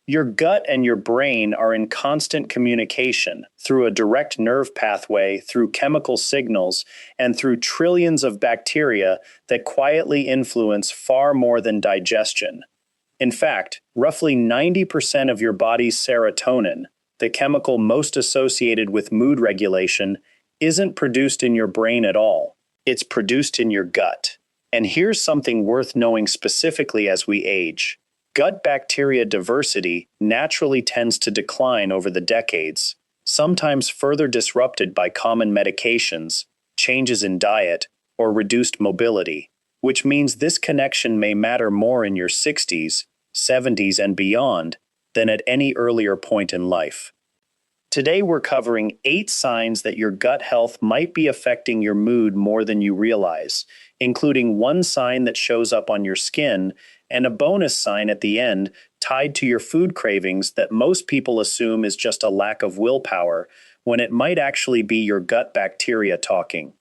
Your gut and your brain are in constant communication through a direct nerve pathway, through chemical signals, and through trillions of bacteria that quietly influence far more than digestion. In fact, roughly 90% of your body's serotonin, the chemical most associated with mood regulation, isn't produced in your brain at all. It's produced in your gut. And here's something worth knowing specifically as we age. Gut bacteria diversity naturally tends to decline over the decades, sometimes further disrupted by common medications, changes in diet, or reduced mobility, which means this connection may matter more in your 60s, 70s, and beyond than at any earlier point in life. Today we're covering 8 signs that your gut health might be affecting your mood more than you realize, including one sign that shows up on your skin and a bonus sign at the end tied to your food cravings that most people assume is just a lack of willpower, when it might actually be your gut bacteria talking.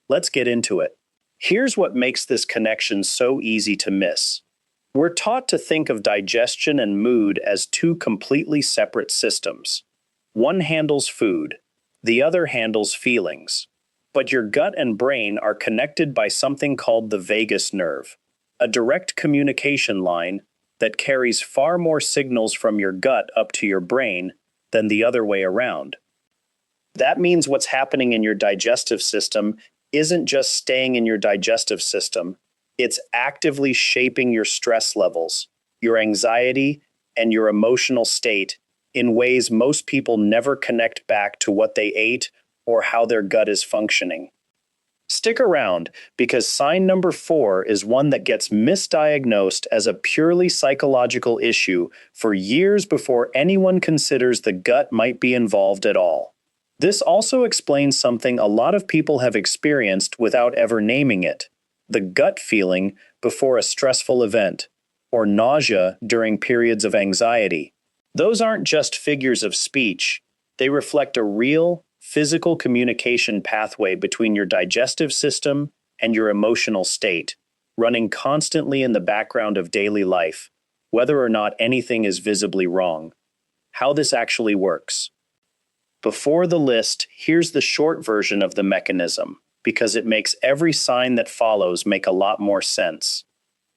Let's get into it. Here's what makes this connection so easy to miss. We're taught to think of digestion and mood as 2 completely separate systems. One handles food, the other handles feelings. But your gut and brain are connected by something called the vagus nerve, a direct communication line that carries far more signals from your gut up to your brain than the other way around. That means what's happening in your digestive system isn't just staying in your digestive system, it's actively shaping your stress levels, your anxiety, and your emotional state in ways most people never connect back to what they ate or how their gut is functioning. Stick around, because sign number 4 is one that gets misdiagnosed as a purely psychological issue for years before anyone considers the gut might be involved at all. This also explains something a lot of people have experienced without ever naming it: the gut feeling before a stressful event, or nausea during periods of anxiety. Those aren't just figures of speech, they reflect a real, physical communication pathway between your digestive system and your emotional state, running constantly in the background of daily life, whether or not anything is visibly wrong. How this actually works. Before the list, here's the short version of the mechanism, because it makes every sign that follows make a lot more sense.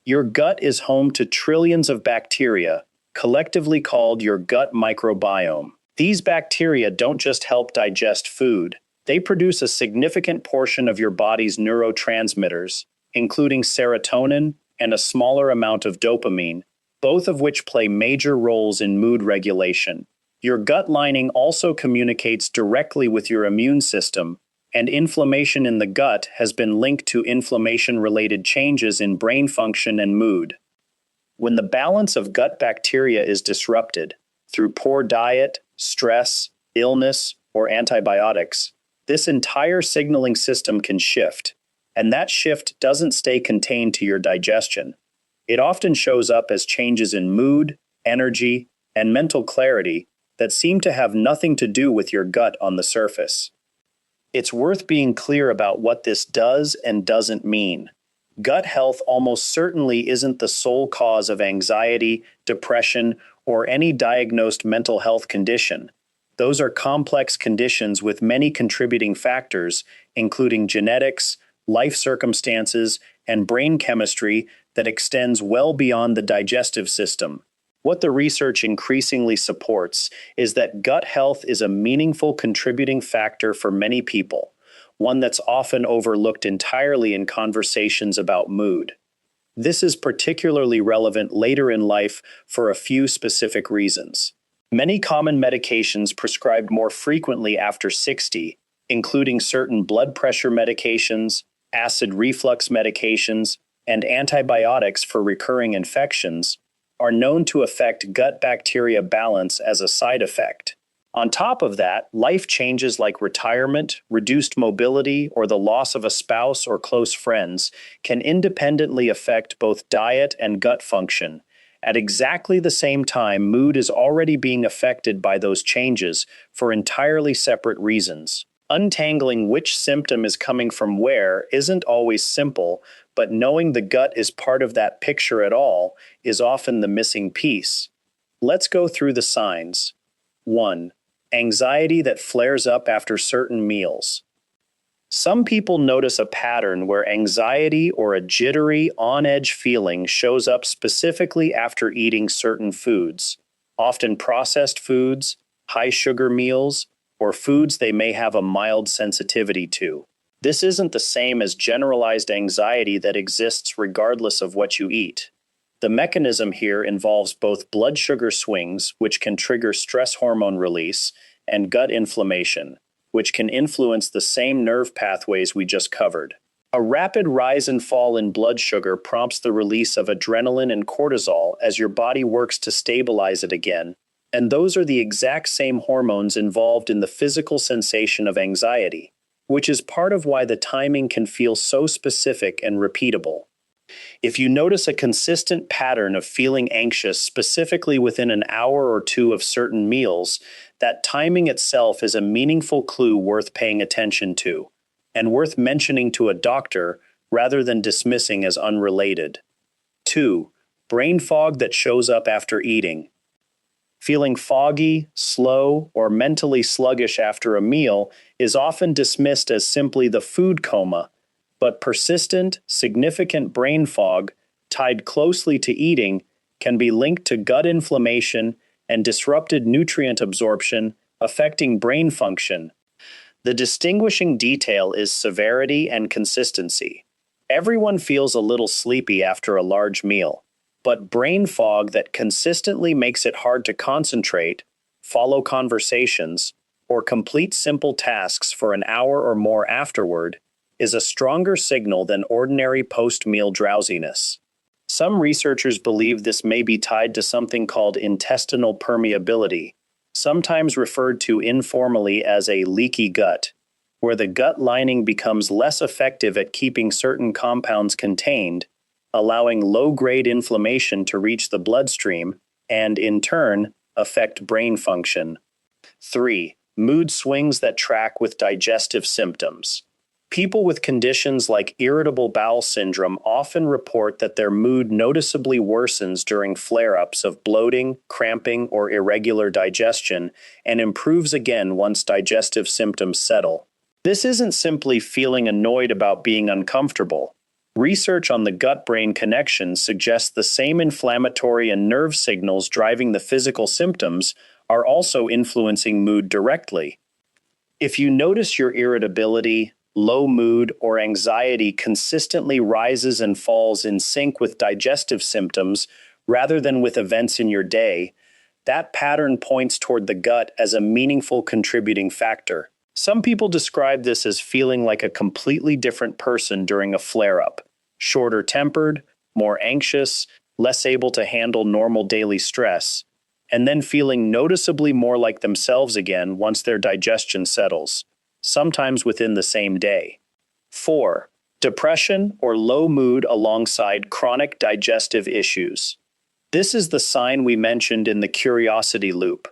Your gut is home to trillions of bacteria, collectively called your gut microbiome. These bacteria don't just help digest food, they produce a significant portion of your body's neurotransmitters, including serotonin and a smaller amount of dopamine, both of which play major roles in mood regulation. Your gut lining also communicates directly with your immune system, and inflammation in the gut has been linked to inflammation-related changes in brain function and mood. When the balance of gut bacteria is disrupted through poor diet, stress, illness, or antibiotics, this entire signaling system can shift, and that shift doesn't stay contained to your digestion. It often shows up as changes in mood, energy, and mental clarity that seem to have nothing to do with your gut on the surface. It's worth being clear about what this does and doesn't mean. Gut health almost certainly isn't the sole cause of anxiety, depression, or any diagnosed mental health condition. Those are complex conditions with many contributing factors, including genetics, life circumstances, and brain chemistry that extends well beyond the digestive system. What the research increasingly supports is that gut health is a meaningful contributing factor for many people, one that's often overlooked entirely in conversations about mood. This is particularly relevant later in life for a few specific reasons. Many common medications prescribed more frequently after 60, including certain blood pressure medications, acid reflux medications, and antibiotics for recurring infections, are known to affect gut bacteria balance as a side effect. On top of that, life changes like retirement, reduced mobility, or the loss of a spouse or close friends can independently affect both diet and gut function. At exactly the same time, mood is already being affected by those changes for entirely separate reasons. Untangling which symptom is coming from where isn't always simple, but knowing the gut is part of that picture at all is often the missing piece. Let's go through the signs. 1. Anxiety that flares up after certain meals. Some people notice a pattern where anxiety or a jittery, on-edge feeling shows up specifically after eating certain foods, often processed foods, high-sugar meals, or foods they may have a mild sensitivity to. This isn't the same as generalized anxiety that exists regardless of what you eat. The mechanism here involves both blood sugar swings, which can trigger stress hormone release, and gut inflammation, which can influence the same nerve pathways we just covered. A rapid rise and fall in blood sugar prompts the release of adrenaline and cortisol as your body works to stabilize it again, and those are the exact same hormones involved in the physical sensation of anxiety, which is part of why the timing can feel so specific and repeatable. If you notice a consistent pattern of feeling anxious specifically within an hour or two of certain meals, that timing itself is a meaningful clue worth paying attention to, and worth mentioning to a doctor rather than dismissing as unrelated. 2. Brain fog that shows up after eating. Feeling foggy, slow, or mentally sluggish after a meal is often dismissed as simply the food coma, but persistent, significant brain fog, tied closely to eating, can be linked to gut inflammation and disrupted nutrient absorption, affecting brain function. The distinguishing detail is severity and consistency. Everyone feels a little sleepy after a large meal, but brain fog that consistently makes it hard to concentrate, follow conversations, or complete simple tasks for an hour or more afterward is a stronger signal than ordinary post-meal drowsiness. Some researchers believe this may be tied to something called intestinal permeability, sometimes referred to informally as a leaky gut, where the gut lining becomes less effective at keeping certain compounds contained, allowing low-grade inflammation to reach the bloodstream and, in turn, affect brain function. 3. Mood swings that track with digestive symptoms. People with conditions like irritable bowel syndrome often report that their mood noticeably worsens during flare-ups of bloating, cramping, or irregular digestion, and improves again once digestive symptoms settle. This isn't simply feeling annoyed about being uncomfortable. Research on the gut-brain connection suggests the same inflammatory and nerve signals driving the physical symptoms are also influencing mood directly. If you notice your irritability, low mood, or anxiety consistently rises and falls in sync with digestive symptoms rather than with events in your day, that pattern points toward the gut as a meaningful contributing factor. Some people describe this as feeling like a completely different person during a flare-up, shorter-tempered, more anxious, less able to handle normal daily stress, and then feeling noticeably more like themselves again once their digestion settles, sometimes within the same day. 4. Depression or low mood alongside chronic digestive issues. This is the sign we mentioned in the curiosity loop,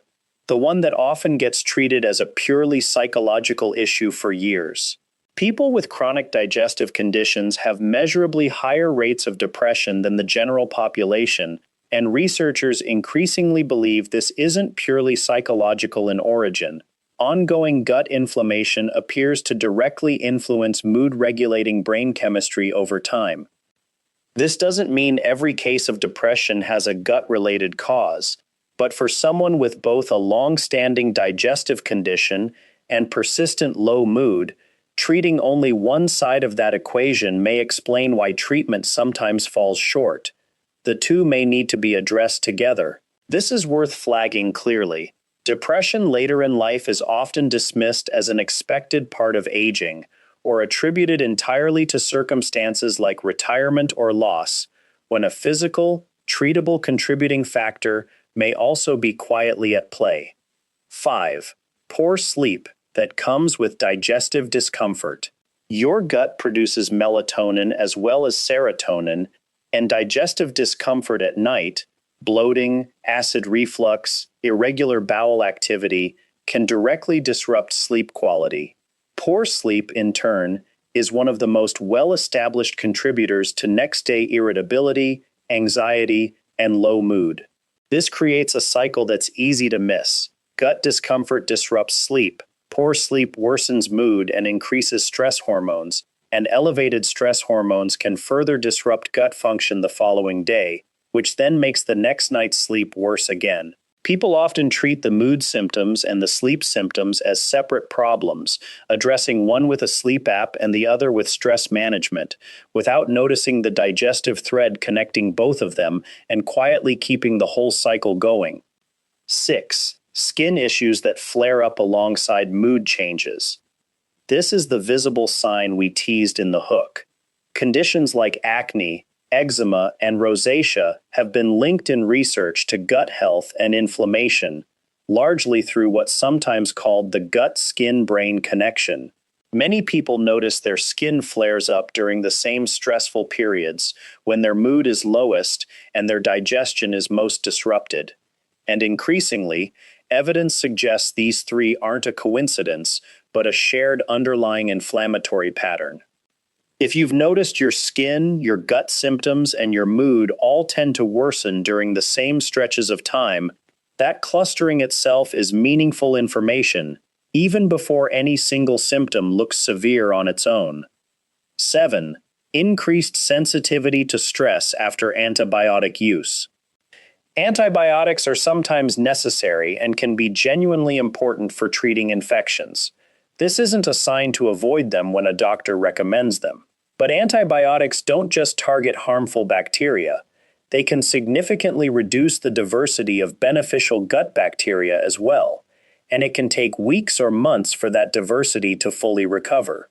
the one that often gets treated as a purely psychological issue for years. People with chronic digestive conditions have measurably higher rates of depression than the general population, and researchers increasingly believe this isn't purely psychological in origin. Ongoing gut inflammation appears to directly influence mood-regulating brain chemistry over time. This doesn't mean every case of depression has a gut-related cause, but for someone with both a long-standing digestive condition and persistent low mood, treating only one side of that equation may explain why treatment sometimes falls short. The two may need to be addressed together. This is worth flagging clearly. Depression later in life is often dismissed as an expected part of aging, or attributed entirely to circumstances like retirement or loss, when a physical, treatable contributing factor may also be quietly at play. 5. Poor sleep that comes with digestive discomfort. Your gut produces melatonin as well as serotonin, and digestive discomfort at night, bloating, acid reflux, irregular bowel activity, can directly disrupt sleep quality. Poor sleep, in turn, is one of the most well-established contributors to next-day irritability, anxiety, and low mood. This creates a cycle that's easy to miss. Gut discomfort disrupts sleep. Poor sleep worsens mood and increases stress hormones, and elevated stress hormones can further disrupt gut function the following day, which then makes the next night's sleep worse again. People often treat the mood symptoms and the sleep symptoms as separate problems, addressing one with a sleep app and the other with stress management, without noticing the digestive thread connecting both of them and quietly keeping the whole cycle going. 6. Skin issues that flare up alongside mood changes. This is the visible sign we teased in the hook. Conditions like acne, eczema, and rosacea have been linked in research to gut health and inflammation, largely through what's sometimes called the gut-skin-brain connection. Many people notice their skin flares up during the same stressful periods when their mood is lowest and their digestion is most disrupted. And increasingly, evidence suggests these three aren't a coincidence, but a shared underlying inflammatory pattern. If you've noticed your skin, your gut symptoms, and your mood all tend to worsen during the same stretches of time, that clustering itself is meaningful information, even before any single symptom looks severe on its own. 7. Increased sensitivity to stress after antibiotic use. Antibiotics are sometimes necessary and can be genuinely important for treating infections. This isn't a sign to avoid them when a doctor recommends them. But antibiotics don't just target harmful bacteria. They can significantly reduce the diversity of beneficial gut bacteria as well, and it can take weeks or months for that diversity to fully recover.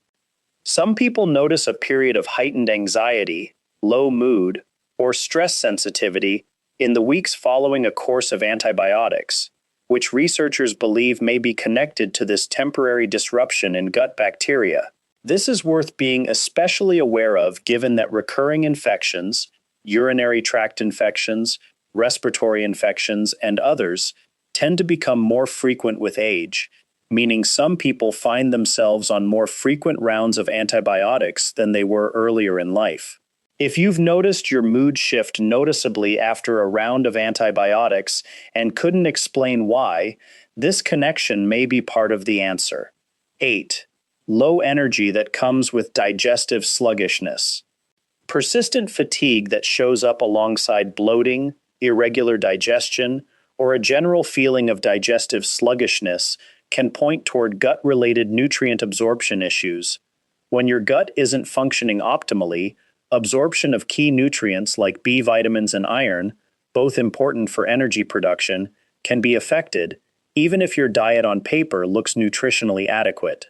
Some people notice a period of heightened anxiety, low mood, or stress sensitivity in the weeks following a course of antibiotics, which researchers believe may be connected to this temporary disruption in gut bacteria. This is worth being especially aware of given that recurring infections, urinary tract infections, respiratory infections, and others tend to become more frequent with age, meaning some people find themselves on more frequent rounds of antibiotics than they were earlier in life. If you've noticed your mood shift noticeably after a round of antibiotics and couldn't explain why, this connection may be part of the answer. 8. Low energy that comes with digestive sluggishness. Persistent fatigue that shows up alongside bloating, irregular digestion, or a general feeling of digestive sluggishness can point toward gut-related nutrient absorption issues. When your gut isn't functioning optimally, absorption of key nutrients like B vitamins and iron, both important for energy production, can be affected, even if your diet on paper looks nutritionally adequate.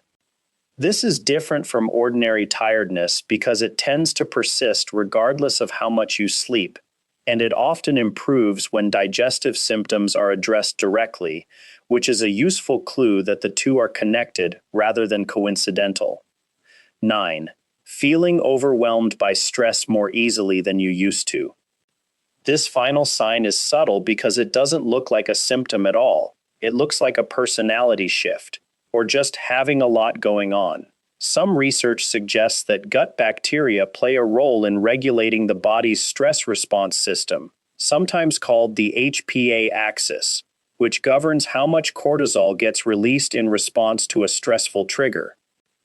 This is different from ordinary tiredness because it tends to persist regardless of how much you sleep, and it often improves when digestive symptoms are addressed directly, which is a useful clue that the two are connected rather than coincidental. 9. Feeling overwhelmed by stress more easily than you used to. This final sign is subtle because it doesn't look like a symptom at all. It looks like a personality shift, or just having a lot going on. Some research suggests that gut bacteria play a role in regulating the body's stress response system, sometimes called the HPA axis, which governs how much cortisol gets released in response to a stressful trigger.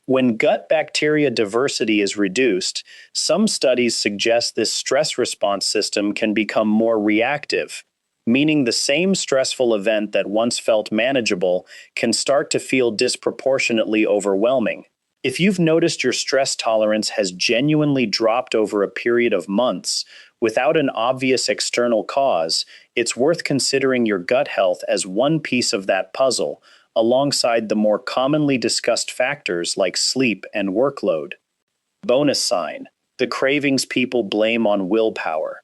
When gut bacteria diversity is reduced, some studies suggest this stress response system can become more reactive, meaning the same stressful event that once felt manageable can start to feel disproportionately overwhelming. If you've noticed your stress tolerance has genuinely dropped over a period of months without an obvious external cause, it's worth considering your gut health as one piece of that puzzle, alongside the more commonly discussed factors like sleep and workload. Bonus sign: the cravings people blame on willpower.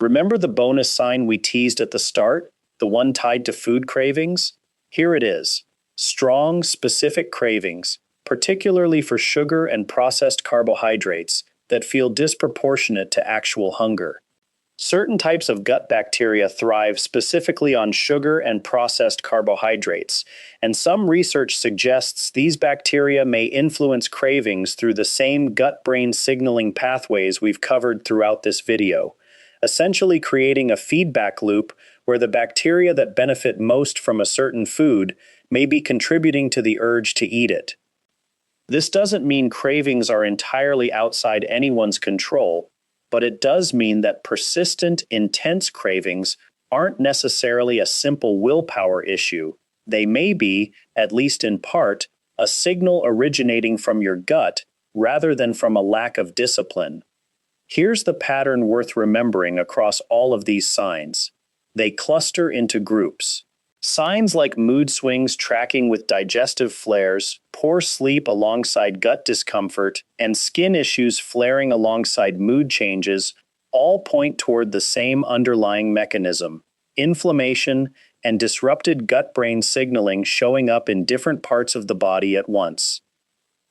Remember the bonus sign we teased at the start, the one tied to food cravings? Here it is. Strong, specific cravings, particularly for sugar and processed carbohydrates, that feel disproportionate to actual hunger. Certain types of gut bacteria thrive specifically on sugar and processed carbohydrates, and some research suggests these bacteria may influence cravings through the same gut-brain signaling pathways we've covered throughout this video, essentially creating a feedback loop where the bacteria that benefit most from a certain food may be contributing to the urge to eat it. This doesn't mean cravings are entirely outside anyone's control, but it does mean that persistent, intense cravings aren't necessarily a simple willpower issue. They may be, at least in part, a signal originating from your gut rather than from a lack of discipline. Here's the pattern worth remembering across all of these signs. They cluster into groups. Signs like mood swings tracking with digestive flares, poor sleep alongside gut discomfort, and skin issues flaring alongside mood changes all point toward the same underlying mechanism: inflammation and disrupted gut-brain signaling showing up in different parts of the body at once.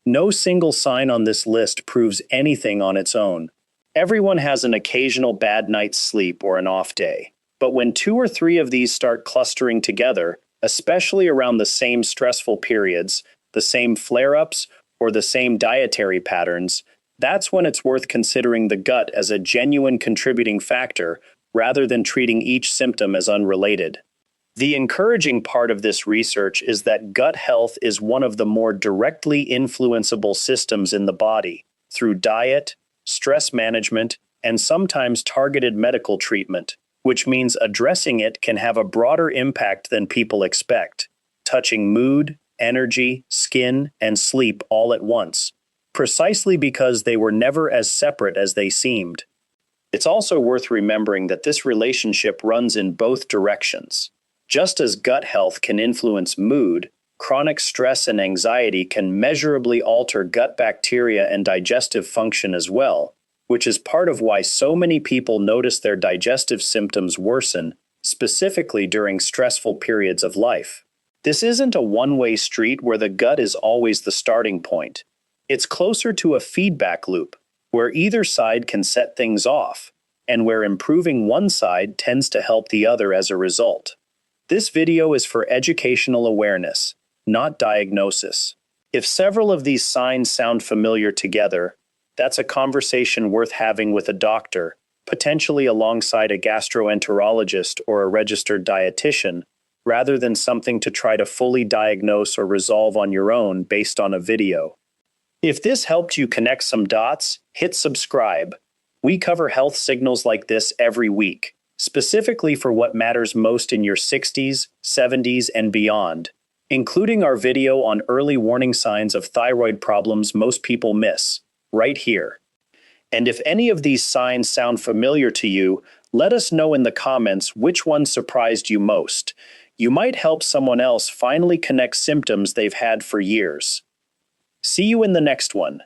No single sign on this list proves anything on its own. Everyone has an occasional bad night's sleep or an off day. But when two or three of these start clustering together, especially around the same stressful periods, the same flare-ups, or the same dietary patterns, that's when it's worth considering the gut as a genuine contributing factor rather than treating each symptom as unrelated. The encouraging part of this research is that gut health is one of the more directly influenceable systems in the body through diet, stress management, and sometimes targeted medical treatment, which means addressing it can have a broader impact than people expect, touching mood, energy, skin, and sleep all at once, precisely because they were never as separate as they seemed. It's also worth remembering that this relationship runs in both directions. Just as gut health can influence mood, chronic stress and anxiety can measurably alter gut bacteria and digestive function as well, which is part of why so many people notice their digestive symptoms worsen, specifically during stressful periods of life. This isn't a one-way street where the gut is always the starting point. It's closer to a feedback loop, where either side can set things off, and where improving one side tends to help the other as a result. This video is for educational awareness, not diagnosis. If several of these signs sound familiar together, that's a conversation worth having with a doctor, potentially alongside a gastroenterologist or a registered dietitian, rather than something to try to fully diagnose or resolve on your own based on a video. If this helped you connect some dots, hit subscribe. We cover health signals like this every week, specifically for what matters most in your 60s, 70s, and beyond, including our video on early warning signs of thyroid problems most people miss, right here. And if any of these signs sound familiar to you, let us know in the comments which one surprised you most. You might help someone else finally connect symptoms they've had for years. See you in the next one.